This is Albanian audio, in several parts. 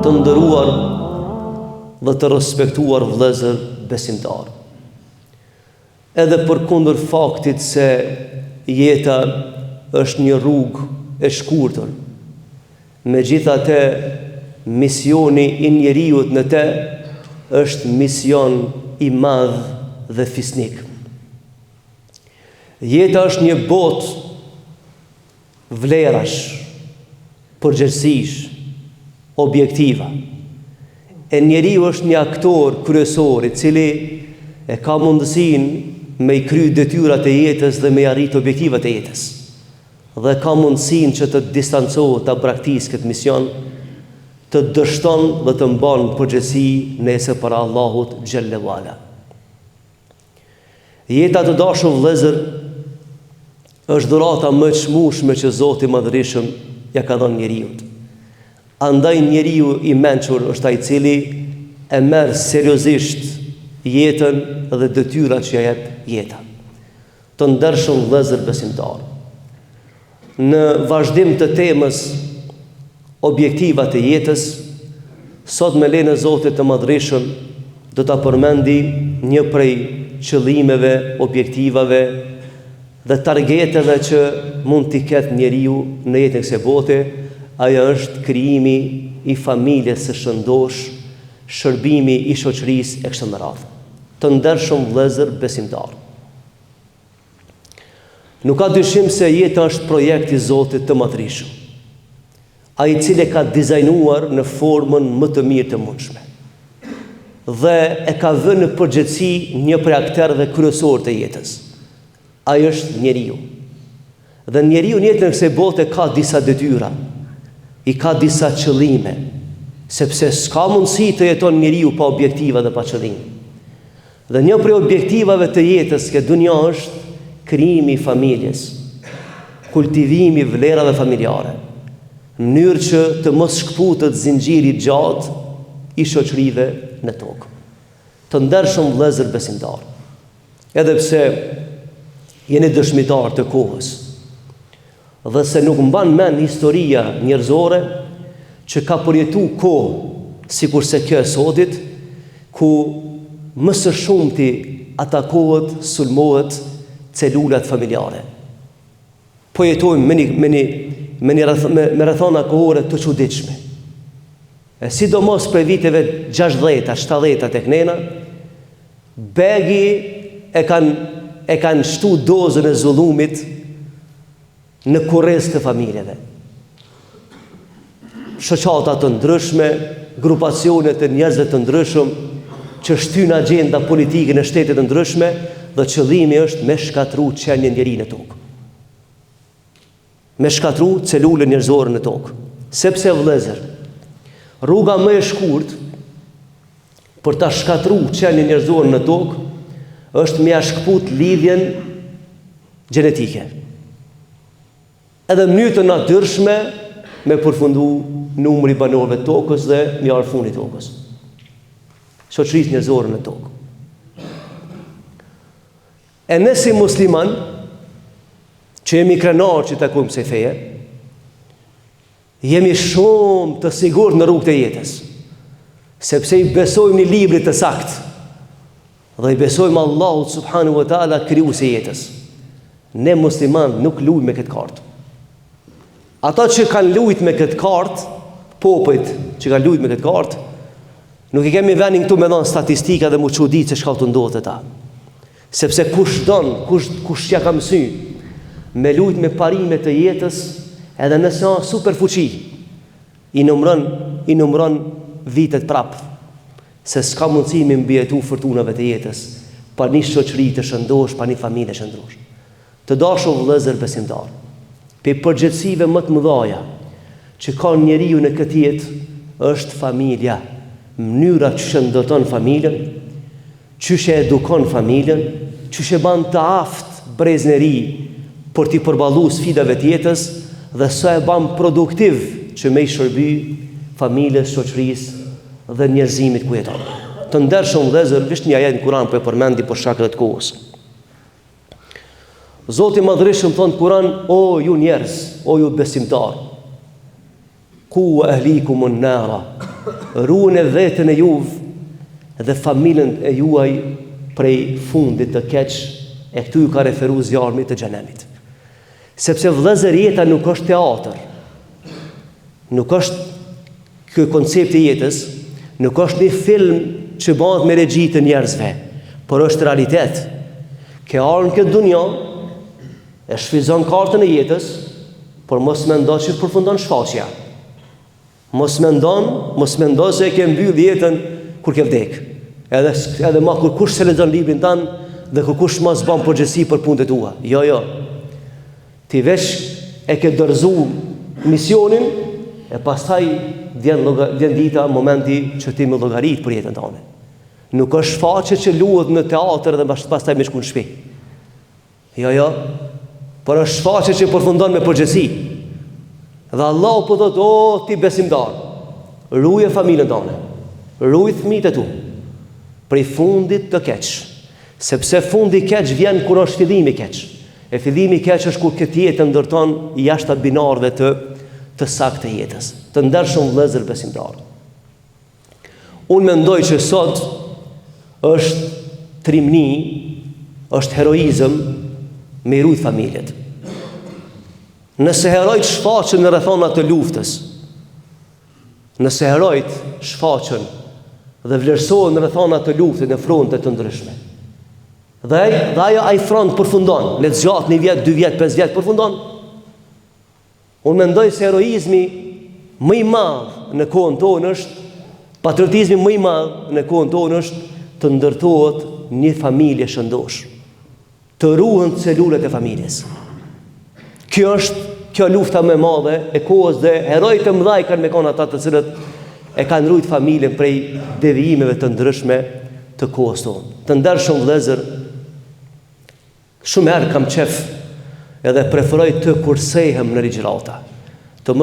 Të nderuar dhe të respektuar vëllezër besimtar. Edhe përkundër faktit se jeta është një rrugë e shkurtër, megjithatë misioni i njeriut në te është mision i madh dhe fisnik. Jeta është një botë vlerash, përgjithësish, objektiva. E njeriu është një aktor kryesor i cili e ka mundësinë me i kry detyrat e jetës dhe me i arrit objektivat e jetës. Dhe ka mundësinë që të distancohet, të braktisë këtë mision, të dështon dhe të mban përgjegjësi nesër para Allahut xhelle wala. Jeta të dashur vëllezër është dhurata më e çmueshme që Zoti i Madhërisëm ja ka dhënë njeriut. Andaj njeriu i mençur është ai i cili e merr seriozisht jetën dhe detyrat që ja jep jeta. Të ndershëm vëllezër besimtar, në vazhdim të temës objektivat e jetës, sot me lejen e Zotit të Madhërisëm do ta përmendi një prej qëllimeve, objektivave dhe targeteve që mund t'i ketë njeriu në jetën e kësaj bote. Ajo është krijimi i familjes së shëndosh, shërbimi i shoqërisë e kështu me radhë. Të ndershëm vëllezër besimtar, nuk ka dyshim se jeta është projekt i Zotit të Madhërisëm, ai i cili ka dizajnuar në formën më të mirë të mundshme dhe e ka vënë në përgjithësi një prej aktorëve kryesorë të jetës. Ai është njeriu. Dhe njeriu në jetën e kësaj bote ka disa detyra, i ka disa qëllime, sepse s'ka mundësi të jeton njeriu pa objektiva dhe pa qëllim. Dhe një prej objektivave të jetës këtë dunja është krijimi i familjes, kultivimi i vlerave familjare, në mënyrë që të mos shkputet zinxhiri i gjatë i shoqërive në tokë. Të ndershëm vëllezër besimtar, edhe pse jeni dëshmitar të kohës, dhe se nuk mban mend historia njerëzore që ka përjetu kohë sikurse kjo e sotit, ku më së shumti atakohet, sulmohet celulat familjare. Po jetojmë me rrethana kohore të çuditshme. Sidomos për viteve 60-70 tek nena, begi e kanë shtu dozën e zullumit në kurrez të familjeve. Shoqata të ndryshme, grupacione të njerëzve të ndryshëm që shtyn agjenda politike në shtete të ndryshme dhe qëllimi është me shkatru qenien njeriu në tokë. Me shkatru celulën njerëzore në tokë. Sepse vëllezër, rruga më e shkurtë për ta shkatru qenien njerëzore në tokë është me ia shkput lidhjen gjenetike. Edhe mënyrë të natyrshme me përfundu numri i banorëve të tokës dhe me ardhur fundi i tokës. Shoqërisë njerëzore në tokë. E ne si musliman, që jemi krenar që takojmë kësaj feje, jemi shumë të sigurt në rrugët e jetës, sepse i besojmë një librit të saktë dhe i besojmë Allahut subhanahu wa taala krijuesi i jetës. Ne musliman nuk luajmë me këtë kartë. Ata që kanë lujt me këtë kartë, popujt që kanë lujt me këtë kartë, nuk i kemi venin këtu me dhënë statistika dhe mu çudit se çka të ndodhte ta. Sepse kush ja ka mësy me lujt me parimet të jetës, edhe nëse ka super fuqi, i numron vitet prap, se s'ka mundësi me mbijetu fortunave të jetës, pa një shoqëri të shëndosh, pa një familje shëndosh. Të dashur vëllezër besimtar, për përgjithësive më të mëdha që ka njeriu në këtë jetë është familja, mënyra që shëndoton familjen, çysh e edukon familjen, çysh e ban të aftë brezën e ri për t'i përballuar sfidave të jetës dhe sa e ban produktiv që me i shërby familjes, shoqërisë dhe njerëzimit ku jeton. Të ndershëm vëllezër, vish një ajet në Kur'an për përmendi për shkak të kohës. Zoti i Madhërisëm thon në Kur'an: o ju njerëz, o ju besimtar, ku ahlikum an-nara, ruani veten e juve dhe familjen e juaj prej fundit të keq, e këtu ju ka referu zjarmi të xhenemit. Sepse vëllezër, jeta nuk është teatër. Nuk është ky koncepti i jetës, nuk është një film që bëhet me regji të njerëzve, por është realitet. Ke ardhur në këtë dunjë, e shfryzon kartën e jetës, por mos mendo që përfundon shfaqja. Mos mendo se e ke mbyll jetën kur ke vdek. Edhe ma kur kush se lexon librin tan dhe kur kush mos bën përgjegjësi për punët tua. Jo. Ti veç e ke dorëzuar misionin e pastaj vjen dita, momenti që ti më llogarit për jetën tënde. Nuk është shfaqje që luhet në teatr dhe pastaj më shkon në shtëpi. Jo. Por është shfaqje që përfundon me përgjegjësi. Dhe Allahu po thotë, o ti besimtar, ruaje familjen tënde, ruaj fëmijët e tu prej fundit të keq, sepse fundi i keq vjen kur është fillimi i keq. E fillimi i keq është kur këtë jetë ndërton jashtë binarëve të saktë të jetës. Të ndershëm vëllezër besimtar. Unë mendoj që sot është trimni, është heroizëm me rujt familjet. Nëse herojt shfaqen në rrethonat të luftës, nëse herojt shfaqen dhe vlerësohen në rrethonat të luftës në fronte të ndryshme, dhe ajo ai front përfundon, le të zgjat 1 vjet, 2 vjet, 5 vjet përfundon. Unë mendoj se heroizmi më i madh në kohën tonë është, patriotizmi më i madh në kohën tonë është të ndërtohet një familje shëndosh, të ruhen celulat e familjes. Kjo lufta më e madhe e kohës dhe herojtë të mëdhaj kanë me kanë ata të cilët e kanë ruajtur familjen prej devijimeve të ndryshme të kohës tonë. Të ndershëm vëllezër, shumë herë kam qef edhe preferoj të kursehem në ligjërata, të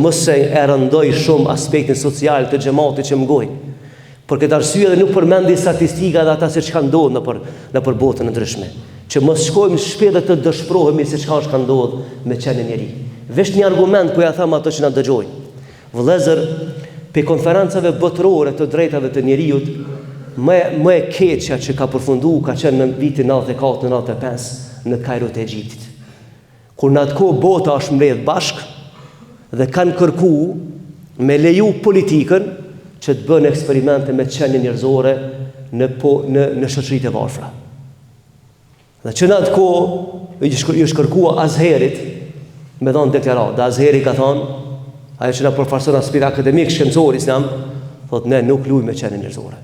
mos se e rëndoj shumë aspektin social të xhamatit që mëgoj. Por këtë arsye edhe nuk përmendi statistika dhe ata se çka ndodh nëpër botën e ndryshme, që mos shkojmë shpejt dhe të dëshpërohemi se çka është ka ndodh me qenë njeri. Vesh një argument po ja them ato që na dëgjojnë. Vëllezër, pe konferencave botërore të drejtave të njerëzit, më e keqja që ka përfunduar ka qenë në vitin 94-95 në Kairo të Egjiptit. Kur në atë kohë bota është mbledh bashk dhe kanë kërku me leju politikën që të bënë eksperimente me qenie njerëzore në shoqëritë e varfra. Dhe që në atë kohë i shkërkua Azherit me dhonë deklarat. Dhe Azheri ka thonë, ajo që na përfarson aspekt akademik shkencor islam, thotë ne nuk luajmë me qenie njerëzore.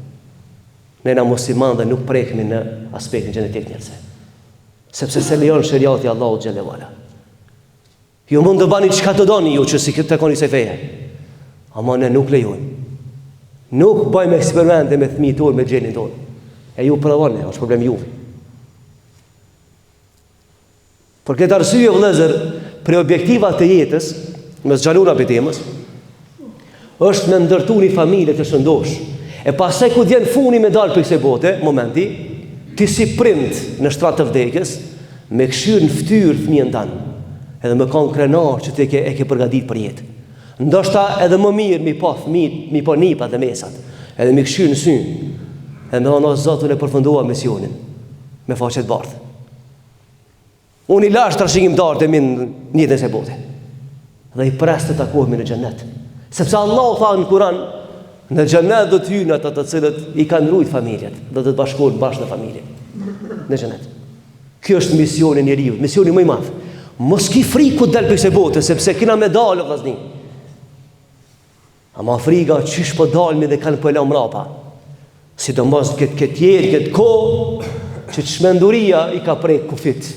Ne na musliman dhe nuk prekemi në aspektin gjenetik njerëzve. Sepse se lejon sheriati Allahu xhelle wala. Ju mund të bani çka të doni ju që si këtë takoni se feje. Ama ne nuk lejojmë. Nuk bëjmë eksperimente me fëmijët tonë, me gjenin tonë. E ju provoni, është problem juve. Për këtë arsye vëllezër, për objektivat të jetës, me zgjaluna për temës, është me ndërtu një familje të shëndosh. E pastaj ku vjen funi me dalë për kësaj bote, momenti, ti si prind në shtrat të vdekjes, me këshir në fytyrë fëmijën tanë, edhe me kanë krenar që ti e ke përgatit për jetë. Ndoshta edhe më mirë mi pa fëmijët, mi pa nipat dhe mesat, edhe mi këshir në synë, edhe me thonë Zotun e përfundua misionin, me faqet bardhë. Unë i lash trashëgimtarët e minë njëtën se bote, dhe i pres të takohemi në xhennet. Sepse Allah tha në Kur'an, në xhennet do të hyjnë ata të cilët i kanë ruajtur familjet, do të bashkohen bashkë në familje në xhennet. Ky është misioni i njeriu, misioni më i madh. Mos ki frikë ku dal për kësaj bote, sepse kena medalë vllazni. Ama frika çish po dalmi dhe kanë po la mrapa. Sidomos këtë jetë, këtë kohë që çmenduria i ka prek kufit.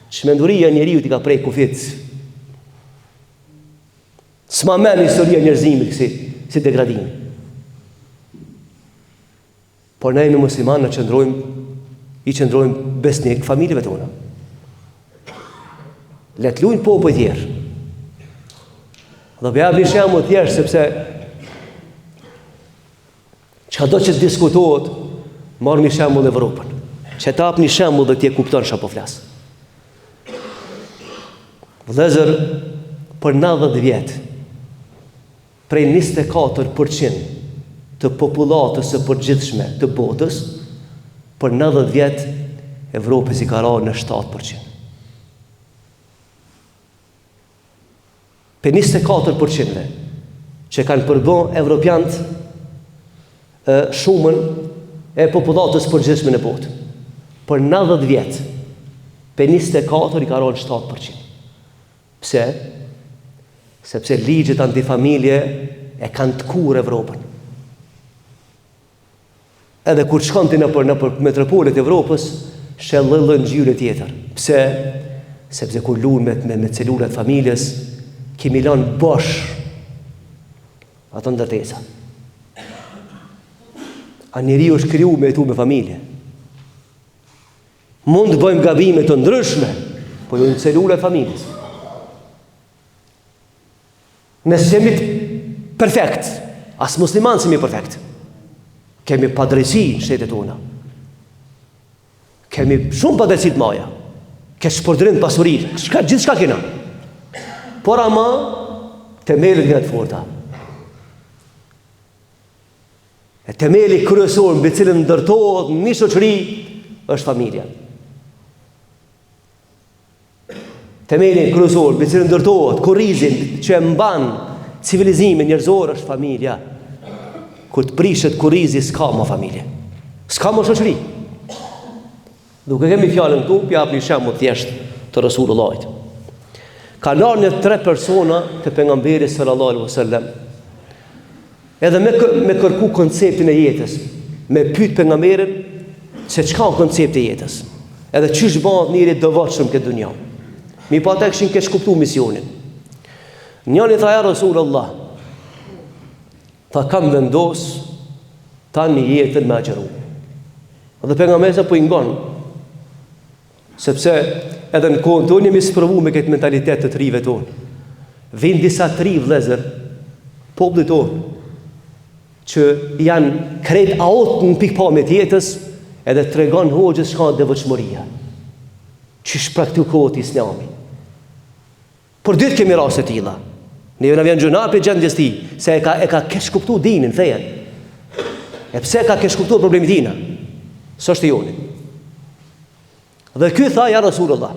Çmenduria njeriu i ka prek kufit. S'ma men historia njerëzimit si degradimi. Por ne me muslimanë i qëndrojmë besnik familjeve tona. Let luajnë popujt tjerë. Dhe bëja një shembull thjesht sepse çdo që diskutohet, marr një shembull e Evropën. Që ta hap një shembull dhe ti e kupton çfarë po flas. Vëllezër, për 90 vjet prej 24% të popullatës së përgjithshme të botës, për 90 vjet Evropës i ka rarë në 7%. Për 24% që kanë përbën evropianët shumën e popullatës përgjithshme në botë. Për 90 vjet, për 24 i ka rarë 7%. Pse? Sepse ligjet antifamilje e kanë tkur Evropën. Edhe kur shkon ti nëpër metropolet e Evropës, shellën gjyre tjetër. Pse? Sepse kur luan me celulat familjes, kemi lanë bosh ato ndërtesa. A njeriu është kriju me jetu me familje. Mund të bëjmë gabime të ndryshme, po jo në celulat familjes. Nëse jemi perfekt, as musliman s'jemi perfekt. Kemi padrejsi në shtetet tona. Kemi shumë padrejsi të maja. Ke shpërdrim pasuri, gjithçka kena. Por ama themelit nga të forta. E themeli kryesor mbi cilën ndërtohet një shoqëri është familja. Themeli kryesor mbi cilën ndërtohet kurrizin që e mban civilizimin njerëzor është familja. Kur të prishet kurrizi s'ka më familje. S'ka më shoqëri. Duke kemi fjalën këtu, jap një shembull thjesht të Resulullahit. Ka ndarë 3 persona të pejgamberit sallallahu alaihi wasallam. Edhe me kërku konceptin e jetës, me pyet pejgamberin se çka është koncepti i jetës. Edhe çish bëhet njëri devotshëm këtë dunjë. Mi pa ata kishin keq kuptuar misionin. Njëri tha ja Rasulullah, ta kam vendos tani jetën me agjëru. Dhe pejgamberi po i ngon. Sepse edhe në kohën tonë jemi sprovu me këtë mentalitet të trive tonë. Vin disa tri vëllezër, popullit tonë, që janë krejt aot në pikpamje të jetës, edhe tregon hoxhës çka është devotshmëria. Çish praktikohet Islami. Por ditë kemi raste të tilla. Ne na vjen gjuna për gjendjes ti, se e ka keq kuptuar dinin, fejen. E pse ka keq kuptuar problemin tina? S'është joni. Dhe ky tha ja Rasulullah,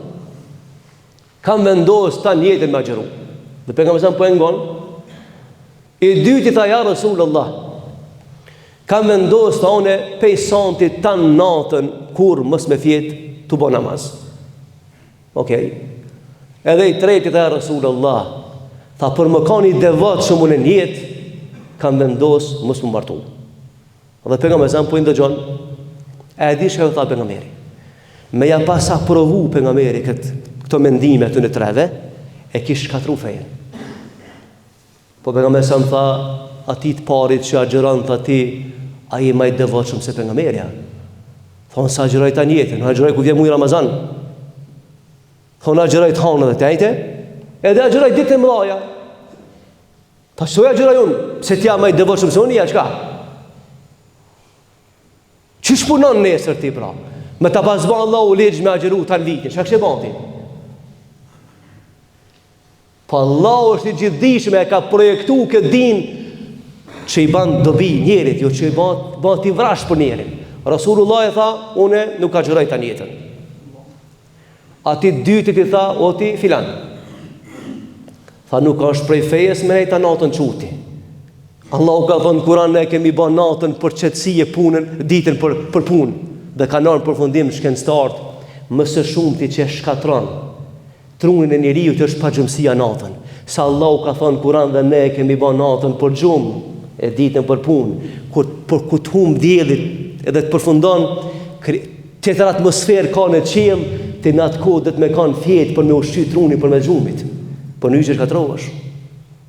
kam vendos tani jetën me agjëru. Dhe pejgamberi po e ngon. I dyti tha ja Rasulullah, kam vendos ta une pej santi tan natën kur mos me fjet të bë namaz. Okej. Edhe i treti tha ja Rasulullah, tha për më kanë i devotshëm në jetë, kam vendos mos më martu. Dhe pejgamberi po i ndëgjon, e di çfarë tha pejgamberi. Me ja pasa provu pejgamberi këto mendime të në treve, e kish shkatru fejen. Po pejgamberi sa më tha, ati të parit që agjeron të ati, a i ma i devotshëm se pejgamberia. Thonë sa agjeroj ta njetën, agjeroj ku vje muj Ramazan. Thonë agjeroj të hanë dhe tejte, edhe agjeroj ditë e mëdhaja. Ta shoj agjeroj unë, se tja ma i devotshëm se unë, ja qka? Qysh punon nesër ti pra? Me ta pasba Allah u legjë me agjeru të në vitin, shak që banti? Pa Allah është i gjithdishme, e ka projektu këtë din që i ban dobi njerit, jo që i ban t'i vrash për njerit. Rasulullah e tha, une nuk agjeroj të njetën. Ati dytit i tha, o ti filan. Tha nuk është prej fejes me nejta natën quti. Allah u ka thënë Kur'an ne kemi ban natën për qetësi e punën, ditën për punë. Dhe ka nërë përfundim shkencëtarët më së shumti që shkatron trunin e njeriu të është pa gjumësia natën. Sa Allah ka thënë Kur'an dhe ne kemi ba natën për gjumë e ditën për punë, kur të humbë diellit edhe të përfundon tjetër atmosferë ka në qiell, të në atë kohë dhe të me kanë fjetë për me ushqy trunin për me gjumit. Për në që ka trohesh.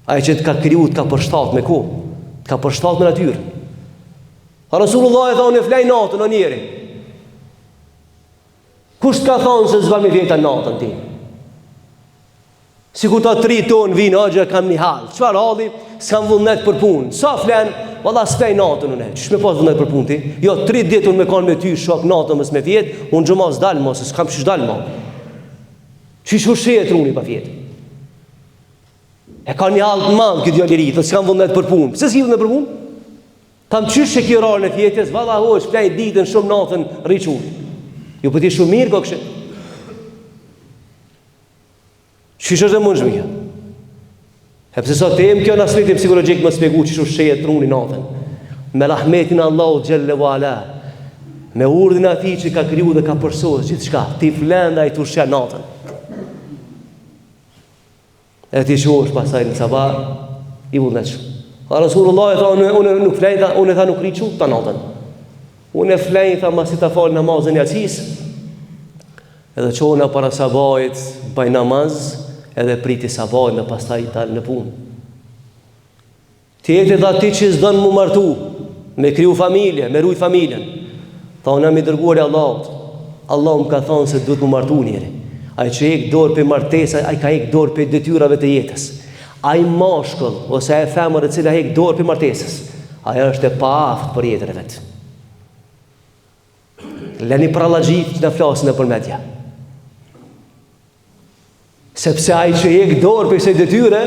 Ai që të ka kriju të ka përshtat me kohë, të ka përshtat me natyrë. Rasulullah e thonë e flej natën o njeri. Kush ka thonë se zva me vjeta natën ti? Si ku ta 3 tonë vinë, agja kam një halë. Qfar halli? S'kam vullnet për punë. Sa flenë? Valla s'flej natën unë. Qësh me pas vullnet për punë ti? Jo, 3 ditë unë me kanë me ty shok natën mës me fjetë, unë gjëma s'dalë ma, se s'kam qish dalë ma. Qish u shetë runi pa fjetë? E ka një halë të madhë këtë djallëri, dhe s'kam vëndet për punë. Pse si vëndet për punë? Kam qysh që kjo rarën e fjetës, valla hoq, plej ditën, shumë natën, rriqur. Ju pëti shumë mirë, ko kështë. Qysh është dhe mund shmija? E pëse sa tem kjo në aspektin psikologjik më spjegu që shu shejet truni natën. Me rahmetin Allahu Gjelle wa Ala, me urdhin ati që ka kriju dhe ka përsosë gjithë shka, ti flenda i të shqe natën. E ti shosh pasaj në sabah, i vullnet shumë. A Rasulullah e tha, unë nuk flejnë, unë e tha nuk rriqu të natën. Unë e flejnë, tha, ma si ta falë namazën e acis, edhe qona para sabajt, baj namaz, edhe priti sabajt në pastaj talë në punë. Tjetë dhe ti që zdënë mu martu, me kriju familje, me rujt familjen. Tha, unë jam i dërguar e Allahut. Allah më ka thonë se duhet mu martu njëri. Ai që ek dorë për martesa, ai ka ek dorë për detyrave të jetës. Ai mashkull, ose ai femër e cila ek dorë për martesës, ai është e paaft për jetën e vetë. Leni prallajit në flasin e për media. Sepse ai që ek dorë për kësaj detyre,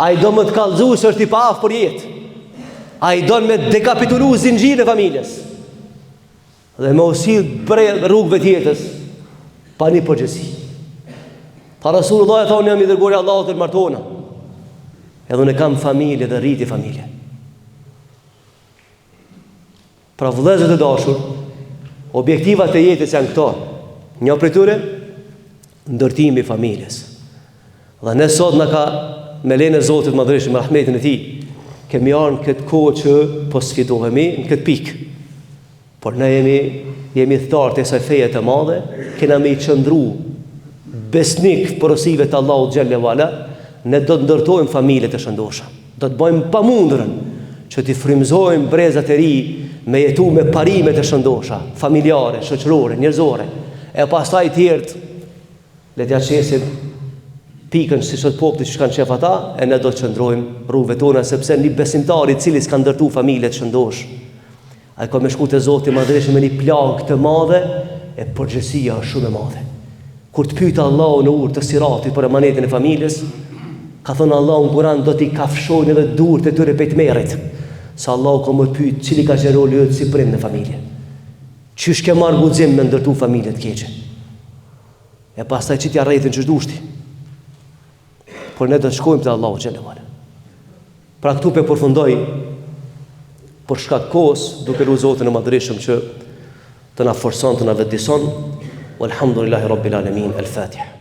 ai do më të kallëzu se është i paaft për jetë. Ai do me dekapitulu zinxhirin e familjes. Dhe me usil rrugëve të jetës, pa një përgjësi. Pa Rasulullah e thonë jam i dërguar i Allahut të martona. Edhe unë kam familje dhe rriti familje. Pra vëllezër të dashur, objektivat e jetës janë këto. Një prej tyre, ndërtimi i familjes. Dhe ne sot na ka me lenë e Zotit Madhërisht, me rahmetin e Tij, kemi ardhur këtë kohë që po sfidohemi në këtë pikë. Por ne jemi thtarë të kësaj feje të madhe, kena me i qëndru besnik porosive të Allahut Gjelle Vala, ne do të ndërtojmë familje të shëndosha. Do të bëjmë pamundërën që t'i frymëzojmë brezat e ri me jetu me parime të shëndosha, familjare, shoqërore, njerëzore. E pastaj tjertë, le t'ja qesim pikën si sot populli që kanë qef ata, e ne do të qëndrojmë rrugëve tona, sepse një besimtar i cili s'ka ndërtu familje të shëndosh, ai ka me shku te Zoti Madhërisht me një plagë të madhe, e përgjegjësia është shumë e madhe. Kur të pyet Allahu në urtë të Siratit për emanetin e familjes, ka thënë Allahu në Kur'an do t'i kafshojnë edhe durët e tyre pejtmerrit. Sa Allahu ka më pyet cili ka qenë roli yt si prind në familje. Çish ke marrë guxim me ndërtu familje të keqe. E pastaj që t'ja rrejtën që shdushti. Por ne do të shkojmë te Allahu xhelalu ala. Pra këtu pe përfundoj për shkak kohës, duke lutur Zotin e Madhërisht që të na forcon, të na vetëdijson. Walhamdulillahi rabbil alamin. Al-Fatiha.